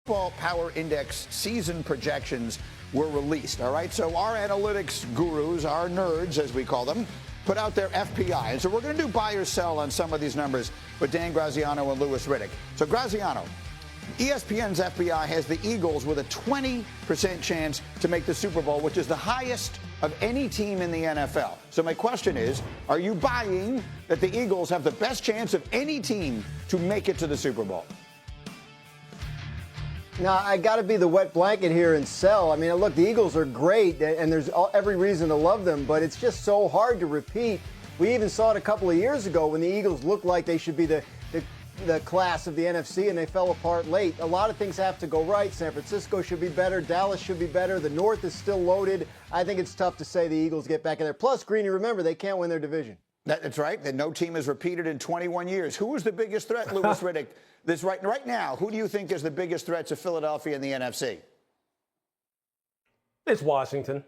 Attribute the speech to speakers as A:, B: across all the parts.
A: Football Power Index season projections were released, all right? So our analytics gurus, our nerds, as we call them, put out their FPI. And so we're going to do buy or sell on some of these numbers with Dan Graziano and Louis Redick. So Graziano, ESPN's FPI has the Eagles with a 20% chance to make the Super Bowl, which is the highest of any team in the NFL. So my question is, are you buying that the Eagles have the best chance of any team to make it to the Super Bowl?
B: Now, I got to be the wet blanket here and sell. I mean, look, the Eagles are great, and there's every reason to love them, but it's just so hard to repeat. We even saw it a couple of years ago when the Eagles looked like they should be the class of the NFC, and they fell apart late. A lot of things have to go right. San Francisco should be better. Dallas should be better. The North is still loaded. I think it's tough to say the Eagles get back in there. Plus, Greeny, remember, they can't win their division.
A: That's right. That no team has repeated in 21 years. Who is the biggest threat, Louis Redick? This right now, who do you think is the biggest threat to Philadelphia in the NFC?
C: It's Washington.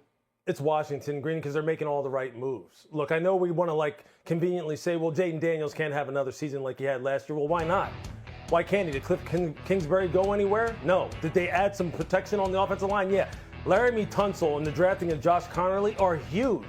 C: It's Washington, Green, because they're making all the right moves. Look, I know we want to conveniently say, well, Jaden Daniels can't have another season like he had last year. Well, why not? Why can't he? Did Cliff Kingsbury go anywhere? No. Did they add some protection on the offensive line? Yeah. Laramie Tunsil and the drafting of Josh Connerly are huge.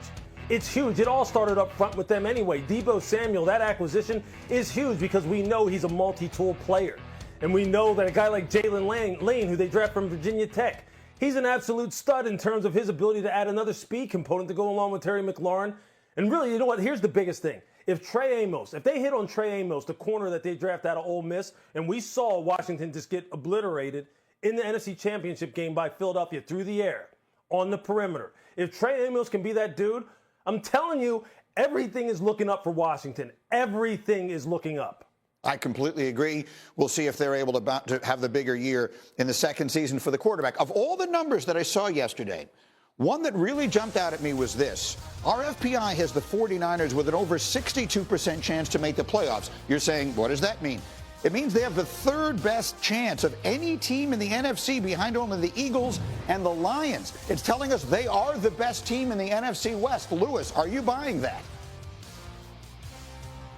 C: It's huge. It all started up front with them anyway. Deebo Samuel, that acquisition is huge because we know he's a multi-tool player. And we know that a guy like Jalen Lane, who they draft from Virginia Tech, he's an absolute stud in terms of his ability to add another speed component to go along with Terry McLaurin. And really, you know what? Here's the biggest thing. If they hit on Trey Amos, the corner that they draft out of Ole Miss, and we saw Washington just get obliterated in the NFC Championship game by Philadelphia through the air on the perimeter. If Trey Amos can be that dude, I'm telling you, everything is looking up for Washington. Everything is looking up.
A: I completely agree. We'll see if they're able to have the bigger year in the second season for the quarterback. Of all the numbers that I saw yesterday, one that really jumped out at me was this. Our FPI has the 49ers with an over 62% chance to make the playoffs. You're saying, what does that mean? It means they have the third best chance of any team in the NFC behind only the Eagles and the Lions. It's telling us they are the best team in the NFC West. Louis, are you buying that?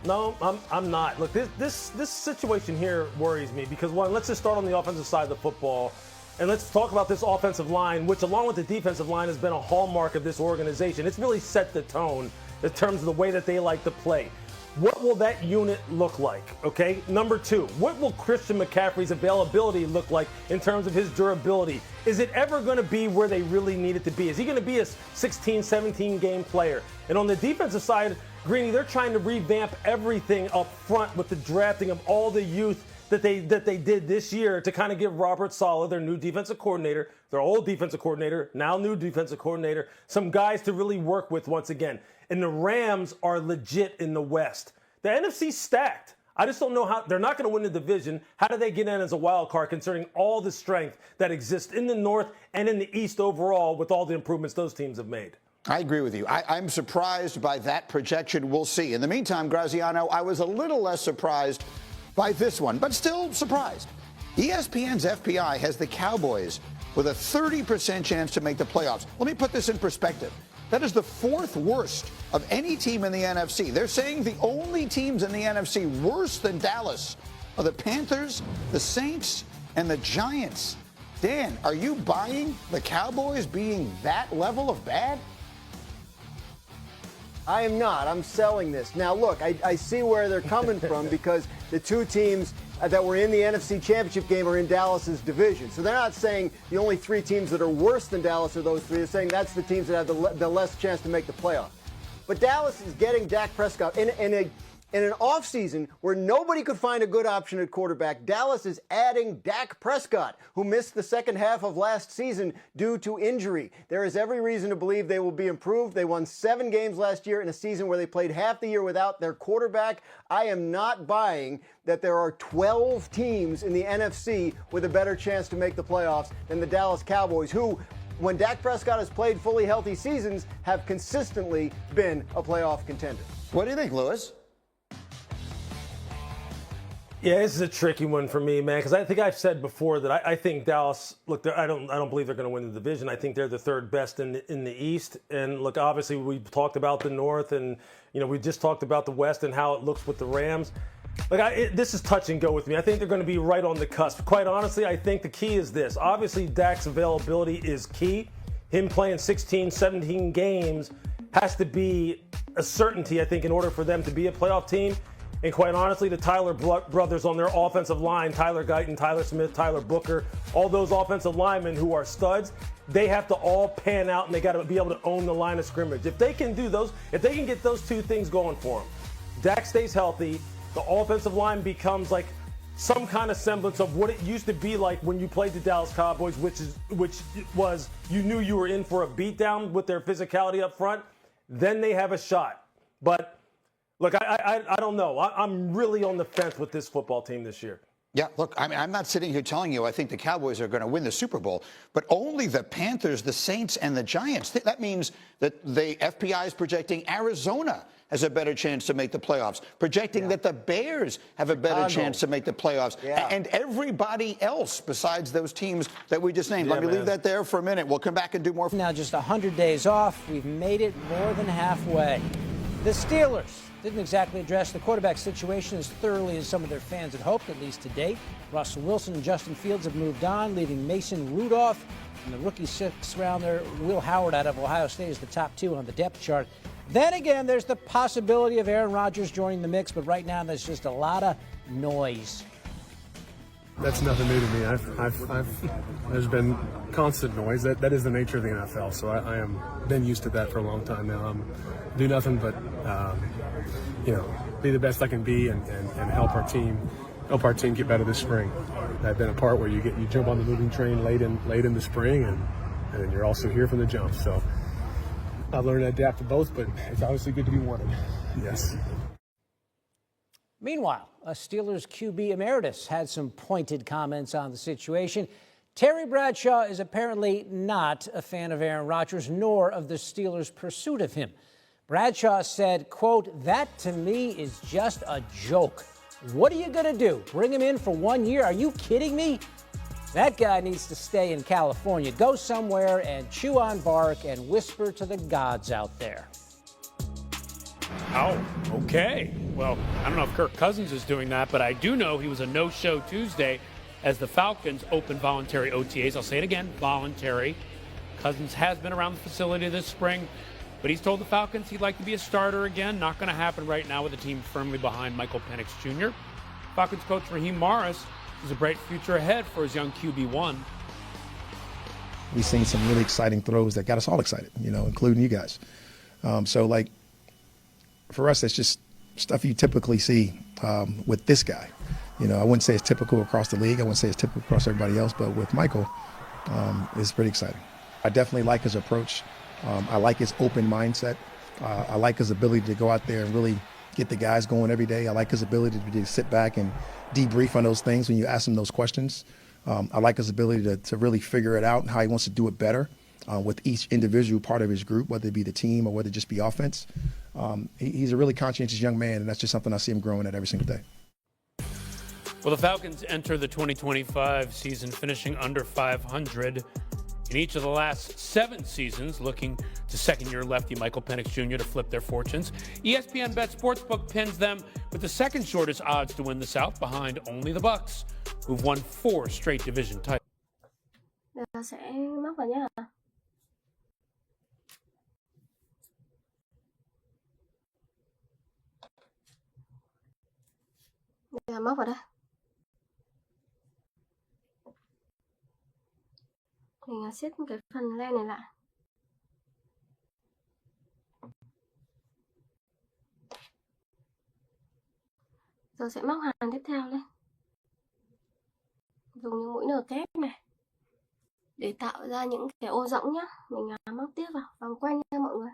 C: No, I'm not. Look, this situation here worries me because, one, let's just start on the offensive side of the football. And let's talk about this offensive line, which along with the defensive line has been a hallmark of this organization. It's really set the tone in terms of the way that they like to play. What will that unit look like, okay? Number two, what will Christian McCaffrey's availability look like in terms of his durability? Is it ever going to be where they really need it to be? Is he going to be a 16, 17-game player? And on the defensive side, Greeny, they're trying to revamp everything up front with the drafting of all the youth that they did this year to kind of give Robert Saleh, their new defensive coordinator, their old defensive coordinator, now new defensive coordinator, some guys to really work with once again. And the Rams are legit in the West. The NFC's stacked. I just don't know how. They're not going to win the division. How do they get in as a wild card concerning all the strength that exists in the North and in the East overall with all the improvements those teams have made?
A: I agree with you. I'm surprised by that projection. We'll see. In the meantime, Graziano, I was a little less surprised by this one, but still surprised. ESPN's FPI has the Cowboys with a 30% chance to make the playoffs. Let me put this in perspective. That is the fourth worst of any team in the NFC. They're saying the only teams in the NFC worse than Dallas are the Panthers, the Saints, and the Giants. Dan, are you buying the Cowboys being that level of bad?
B: I am not. I'm selling this. Now, look, I see where they're coming from because the two teams that were in the NFC Championship game are in Dallas's division. So they're not saying the only three teams that are worse than Dallas are those three. They're saying that's the teams that have the less chance to make the playoffs. But Dallas is getting Dak Prescott in an offseason where nobody could find a good option at quarterback. Dallas is adding Dak Prescott, who missed the second half of last season due to injury. There is every reason to believe they will be improved. They won 7 games last year in a season where they played half the year without their quarterback. I am not buying that there are 12 teams in the NFC with a better chance to make the playoffs than the Dallas Cowboys, who, when Dak Prescott has played fully healthy seasons, have consistently been a playoff contender.
A: What do you think, Louis?
C: Yeah, this is a tricky one for me, man, because I think I've said before that I think Dallas, look, I don't believe they're going to win the division. I think they're the third best in the East. And look, obviously we talked about the North, and we just talked about the West and how it looks with the Rams. This is touch and go with me. I think they're going to be right on the cusp. Quite honestly, I think the key is this. Obviously, Dak's availability is key. Him playing 16, 17 games has to be a certainty, I think, in order for them to be a playoff team. And quite honestly, the Tyler brothers on their offensive line, Tyler Guyton, Tyler Smith, Tyler Booker, all those offensive linemen who are studs, they have to all pan out and they got to be able to own the line of scrimmage. If they can do those, if they can get those two things going for them, Dak stays healthy, the offensive line becomes like some kind of semblance of what it used to be like when you played the Dallas Cowboys, which was you knew you were in for a beatdown with their physicality up front, then they have a shot. But look, I don't know. I'm really on the fence with this football team this year.
A: Yeah, look, I mean, I'm not sitting here telling you I think the Cowboys are going to win the Super Bowl, but only the Panthers, the Saints, and the Giants. That means that the FPI is projecting Arizona has a better chance to make the playoffs, projecting that the Bears have a better chance to make the playoffs, and everybody else besides those teams that we just named. Let me leave that there for a minute. We'll come back and do more.
D: Now just 100 days off. We've made it more than halfway. The Steelers didn't exactly address the quarterback situation as thoroughly as some of their fans had hoped, at least to date. Russell Wilson and Justin Fields have moved on, leaving Mason Rudolph and the rookie sixth-rounder Will Howard out of Ohio State as the top two on the depth chart. Then again, there's the possibility of Aaron Rodgers joining the mix, but right now there's just a lot of noise.
E: That's nothing new to me. There's been constant noise. That is the nature of the NFL. So I am been used to that for a long time now. Do nothing but be the best I can be and help our team get better this spring. I've been a part where you jump on the moving train late in the spring and then you're also here from the jump. So I've learned to adapt to both, but it's obviously good to be wanted. Yes.
D: Meanwhile, a Steelers QB emeritus had some pointed comments on the situation. Terry Bradshaw is apparently not a fan of Aaron Rodgers, nor of the Steelers' pursuit of him. Bradshaw said, quote, "That to me is just a joke. What are you going to do? Bring him in for 1 year? Are you kidding me? That guy needs to stay in California. Go somewhere and chew on bark and whisper to the gods out there."
F: Oh, okay. Well, I don't know if Kirk Cousins is doing that, but I do know he was a no-show Tuesday as the Falcons opened voluntary OTAs. I'll say it again, voluntary. Cousins has been around the facility this spring, but he's told the Falcons he'd like to be a starter again. Not going to happen right now with the team firmly behind Michael Penix Jr. Falcons coach Raheem Morris has a bright future ahead for his young QB1.
G: We've seen some really exciting throws that got us all excited, including you guys. For us, it's just stuff you typically see with this guy. I wouldn't say it's typical across the league. I wouldn't say it's typical across everybody else, but with Michael, it's pretty exciting. I definitely like his approach. I like his open mindset. I like his ability to go out there and really get the guys going every day. I like his ability to sit back and debrief on those things when you ask him those questions. I like his ability to really figure it out and how he wants to do it better with each individual part of his group, whether it be the team or whether it just be offense. He's a really conscientious young man, and that's just something I see him growing at every single day.
F: Well, the Falcons enter the 2025 season finishing under 500 in each of the last 7 seasons, looking to second-year lefty Michael Penix Jr. to flip their fortunes. ESPN Bet Sportsbook pins them with the second shortest odds to win the South, behind only the Bucks, who've won 4 straight division titles.
H: Sẽ móc vào nhá. Giờ móc vào đây. Mình siết cái phần len này lại. Giờ sẽ móc hàng tiếp theo lên. Dùng những mũi nửa kép này để tạo ra những cái ô rỗng nhá. Mình móc tiếp vào vòng quanh nha mọi người.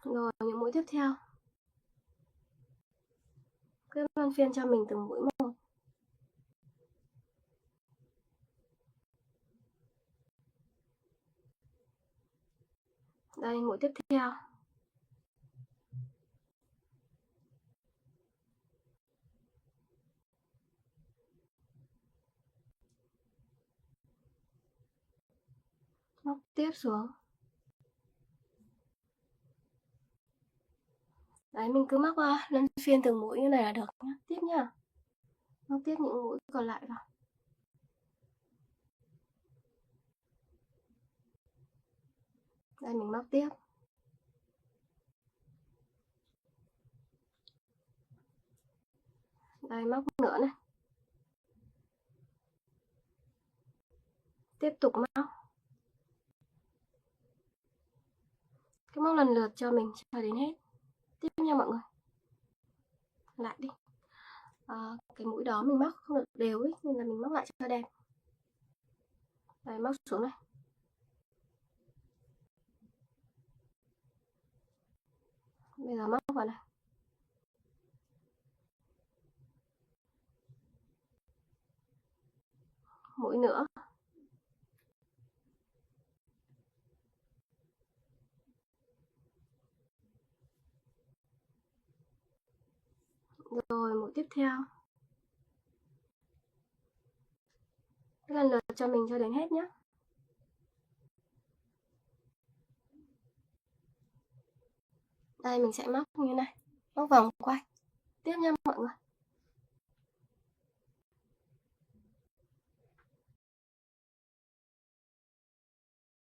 H: Rồi những mũi tiếp theo. Cứ luân phiên cho mình từng mũi một. Đây mũi tiếp theo. Móc tiếp xuống. Đấy, mình cứ móc luân phiên từng mũi như này là được nhá. Tiếp nhá. Móc tiếp những mũi còn lại vào. Đây mình móc tiếp. Đây móc nữa này. Tiếp tục móc. Cứ móc lần lượt cho mình cho đến hết. Tiếp nha mọi người. Lại đi. Cái mũi đó mình móc không được đều ấy, nên là mình móc lại cho đẹp. Đây móc xuống này. Bây giờ móc vào này. Mũi nữa. Rồi mũi tiếp theo. Lần lượt cho mình cho đến hết nhé. Đây mình sẽ móc như này, móc vòng quay. Tiếp nha mọi người.